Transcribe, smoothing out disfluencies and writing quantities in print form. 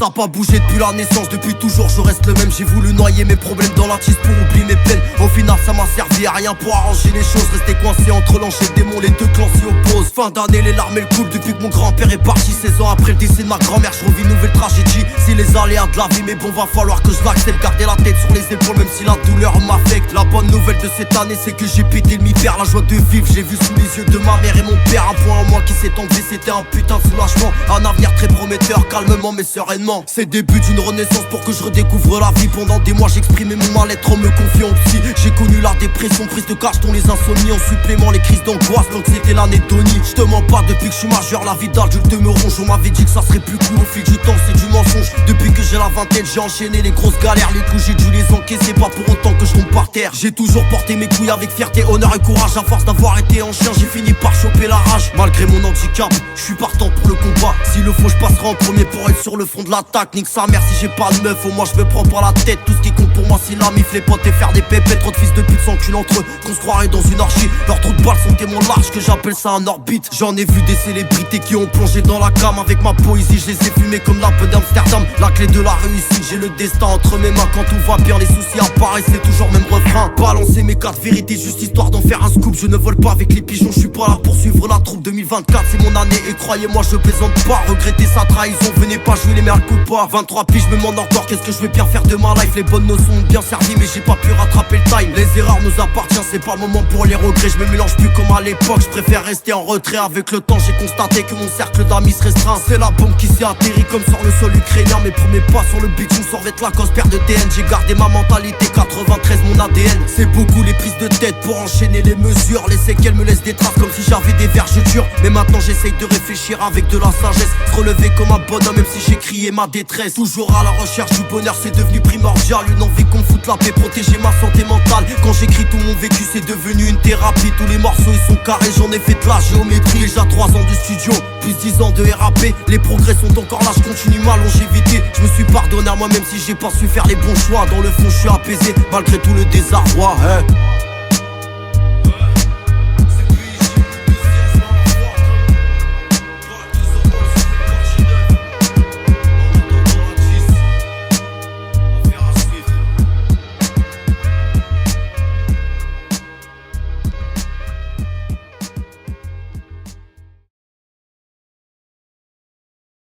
Ça a pas bougé depuis la naissance, depuis toujours je reste le même. J'ai voulu noyer mes problèmes dans la tisse pour oublier mes peines. Au final ça m'a servi à rien pour arranger les choses. Rester coincé entre l'ange et le démon, les deux clans s'y opposent. Fin d'année, les larmes et le couple depuis que mon grand-père est parti. 16 ans après le décès de ma grand-mère, je revis une nouvelle tragédie. Si les aléas de la vie, mais bon va falloir que je l'accepte. Garder la tête sur les épaules même si la douleur m'affecte. La bonne nouvelle de cette année c'est que j'ai pété le mi-père. La joie de vivre, j'ai vu sous les yeux de ma mère et mon père. Un point en moi qui s'est enlevé, c'était un putain de soulagement. Un avenir très prometteur, calmement mais sereinement. C'est le début d'une renaissance pour que je redécouvre la vie. Pendant des mois j'exprimais mon mal-être en me confiant au psy. J'ai connu la dépression, prise de cacheton, les insomnies en supplément, les crises d'angoisse, donc c'était l'anédonie. Je te mens pas, depuis que je suis majeur, la vie d'adulte me ronge. On m'avait dit que ça serait plus cool, au fil du temps c'est du mensonge. Depuis que j'ai la vingtaine, j'ai enchaîné les grosses galères. Les coups j'ai dû les encaisser, pas pour autant que je tombe par terre. J'ai toujours porté mes couilles avec fierté, honneur et courage. À force d'avoir été en chien, j'ai fini par choper la rage. Malgré mon handicap, je suis partant pour le combat. S'il le faut, je passerai en premier pour être sur le front de l'attaque. Nique sa mère si j'ai pas de meuf, au moins je me prends pas la tête. Tout ce qui compte pour moi c'est la mif, les potes et faire des pépettes. Trop de fils de pute s'enculent entre eux, qu'on se croirait dans une orgie. Leurs trous de balles sont tellement larges que j'appelle ça un orbite. J'en ai vu des célébrités qui ont plongé dans la cam. Avec ma poésie, je les ai fumés comme la peu d'Amsterdam. La clé de la réussite, j'ai le destin entre mes mains. Quand tout va bien, les soucis apparaissent, c'est toujours même refrain. Balancer mes quatre vérités, juste histoire d'en faire un scoop. Je ne vole pas avec les pigeons, je suis pas là pour suivre la troupe. 2024 c'est mon année et croyez-moi je plaisante pas. Regretter sa trahison, venez pas jouer les merdes pas. 23 piges, je me demande encore qu'est-ce que je vais bien faire de ma life. Les bonnes notions ont bien servi mais j'ai pas pu rattraper le time. Les erreurs nous appartiennent, c'est pas le moment pour les regrets. Je me mélange plus comme à l'époque, je préfère rester en retrait. Avec le temps j'ai constaté que mon cercle d'amis se restreint. C'est la bombe qui s'est atterri comme sur le sol ukrainien. Mes premiers pas sur le bitume, survêtent la cause, paire de TN. J'ai gardé ma mentalité 93, mon ADN. C'est beaucoup les prises de tête pour enchaîner les mesures. Les séquelles me laissent des traces comme si j'avais des vergetures. Mais maintenant j'essaye de réfléchir avec de la sagesse. Se relever comme un bonhomme même si j'ai crié ma détresse. Toujours à la recherche du bonheur, c'est devenu primordial. Une envie qu'on foute la paix, protéger ma santé mentale. Quand j'écris tout mon vécu c'est devenu une thérapie. Tous les morceaux ils sont carrés, j'en ai fait de la géométrie. Déjà 3 ans de studio, plus 10 ans de RAP. Les progrès sont encore là, je continue ma longévité. Je me suis pardonné à moi même si j'ai pas su faire les bons choix. Dans le fond je suis apaisé malgré tout le désarroi.